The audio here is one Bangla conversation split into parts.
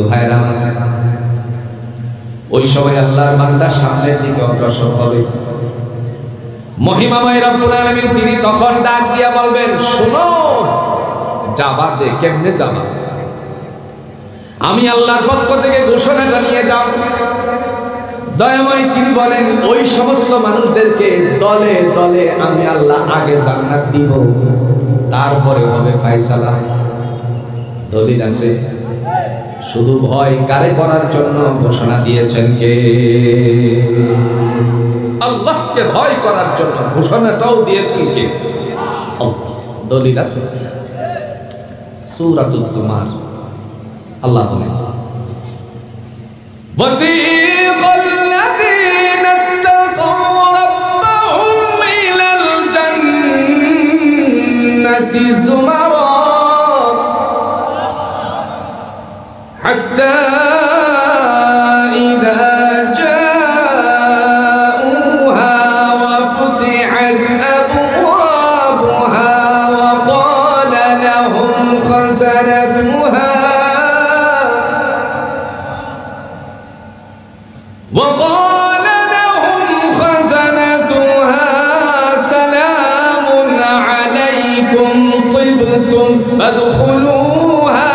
ভাইরা আমার, ওই সময় আল্লাহর বান্দা সামনের দিকে অগ্রসর হবে। মহিমাময় রব্বুল আলামিন তিনি তখন ডাক দিয়া বলবেন, শোনো, যাবা যে কেমনে যাবা? আমি আল্লাহর পক্ষ থেকে ঘোষণাটা নিয়ে যাও। দয়াময় তিনি বলেন, ওই সমস্ত মানুষদেরকে দলে দলে আমি আল্লাহ আগে জান্নাত দিব, তারপরে হবে ফায়সালা। দলিল আছে? শুধু ভয় কারে করার জন্য ঘোষণা দিয়েছেন কে? আল্লাহকে ভয় করার জন্য ঘোষণাটাও দিয়েছেন কে? আল্লাহ। দলিল আছে? সূরাতুজ জুমার আল্লাহ বলেন, ওয়াসিকাল্লাযীনা ইত্তাকাউ রাব্বাহুম ইলাল জান্নাতি যুমারা হাত্তা ইযা জাউহা ওয়া ফুতিহাত আবওয়াবুহা ওয়া ক্বালা লাহুম খাযানাতুহা وقال لهم خزنتها سلام عليكم طبتم فادخلوها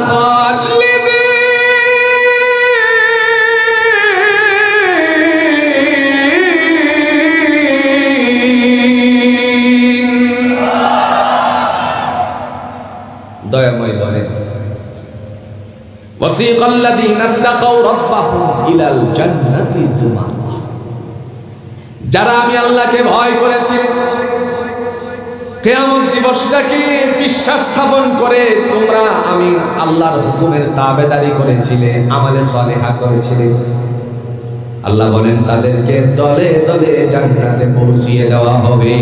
خالدين দয়াময় বলেন, ওয়াসিকাল্লাযীনা ইত্তাকাউ রাব্বাহুম ইলাল জান্নাতি যুমারা, যারা আমি আল্লাহকে ভয় করেছে, কিয়ামত দিবসটাকে বিশ্বাস স্থাপন করে তোমরা আমি আল্লাহর হুকুমের তাবেদারি করেছিলে, আমালে সালেহা করেছিলে, আল্লাহ বলেন তাদেরকে দলে দলে জান্নাতে পৌঁছিয়ে দেওয়া হবে।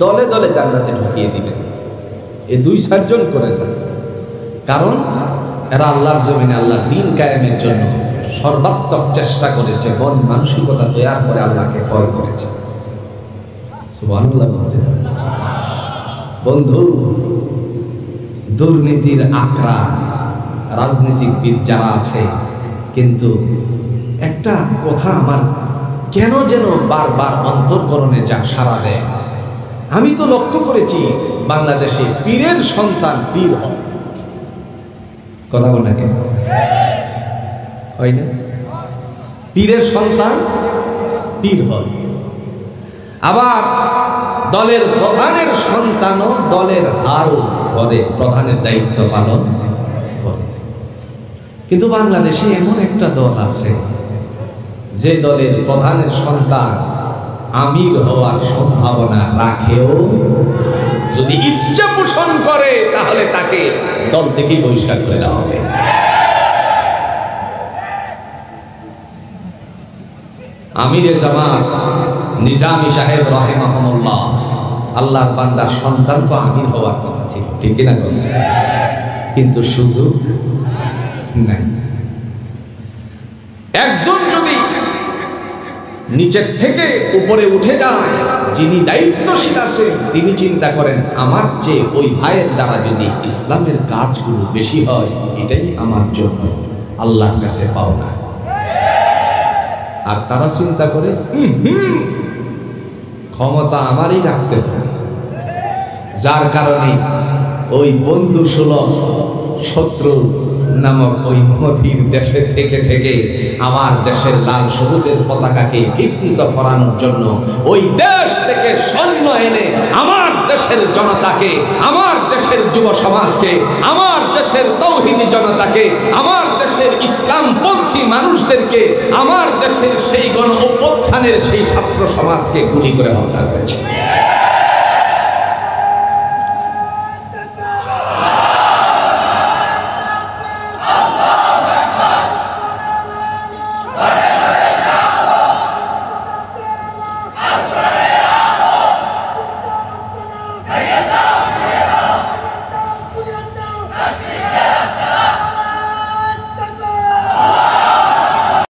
দলে দলে জান্নাতে ঢুকিয়ে দিবেন। এই 2-4 জন করে না, কারণ এরা আল্লাহর জমিনে আল্লাহর দ্বীন কায়েমের জন্য সর্বাত্মক চেষ্টা করেছে, মন মানসিকতা তৈরি করে আল্লাহকে ভয় করেছে। সুবহানাল্লাহ। বন্ধু, দুর্নীতির আকড়া রাজনীতিবিদ যারা আছে, কিন্তু একটা কথা আমার কেন যেন বারবার অন্তর্করণে যা সাড়া দেয়, আমি তো লক্ষ্য করেছি বাংলাদেশে পীরের সন্তান পীর হয়। কথা বল না, কেন হয় না? পীরের সন্তান পীর হয়, আবার দলের প্রধানের সন্তানও দলের হাল ধরে, প্রধানের দায়িত্ব পালন করে। কিন্তু বাংলাদেশে এমন একটা দল আছে যে দলের প্রধানের সন্তান আমির হওয়ার সম্ভাবনা রাখেও, যদি ইচ্ছা পোষণ করে তাহলে তাকে দল থেকেই বহিষ্কার করে দেওয়া হবে। আমিরে জামাত নিজামী সাহেব রাহিমাহুল্লাহ, আল্লাহর বান্দার সন্তান তো আমির হওয়ার কথা ছিল, ঠিক না? কিন্তু সুযোগ নাই। একজন যদি নিচের থেকে উপরে উঠে যায়, যিনি দায়িত্বশীল আছেন তিনি চিন্তা করেন আমার চেয়ে ওই ভাইয়ের দ্বারা যদি ইসলামের কাজগুলো বেশি হয়, এটাই আমার জন্য আল্লাহর কাছে পাওনা। আর তারা চিন্তা করে ক্ষমতা আমারই রাখতে হবে, যার কারণে ওই বন্ধু সুলভ শত্রু নামক ওই মোদির দেশে থেকে থেকে আমার দেশের লাল সবুজের পতাকাকে বিকৃত করানোর জন্য ওই দেশ থেকে সৈন্য এনে আমার দেশের জনতাকে, আমার দেশের যুব সমাজকে, আমার দেশের তৌহিদি জনতাকে, আমার দেশের ইসলামপন্থী মানুষদেরকে, আমার দেশের সেই গণ অভ্যুত্থানের সেই ছাত্র সমাজকে গুলি করে হত্যা করেছে।